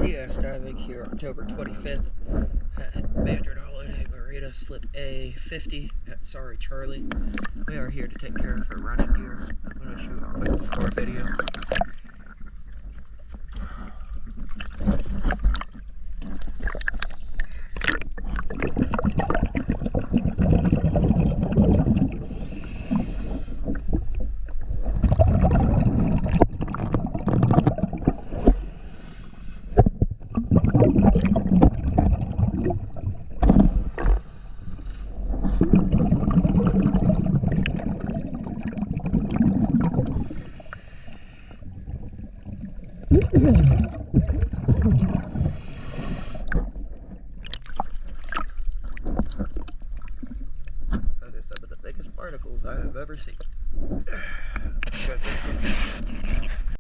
TS diving here October 25th at Mandarin Holiday Marina, slip A50 at Sorry Charlie. We are here to take care of our running gear. I'm going to shoot a quick before video. Those are some of the biggest barnacles I have ever seen.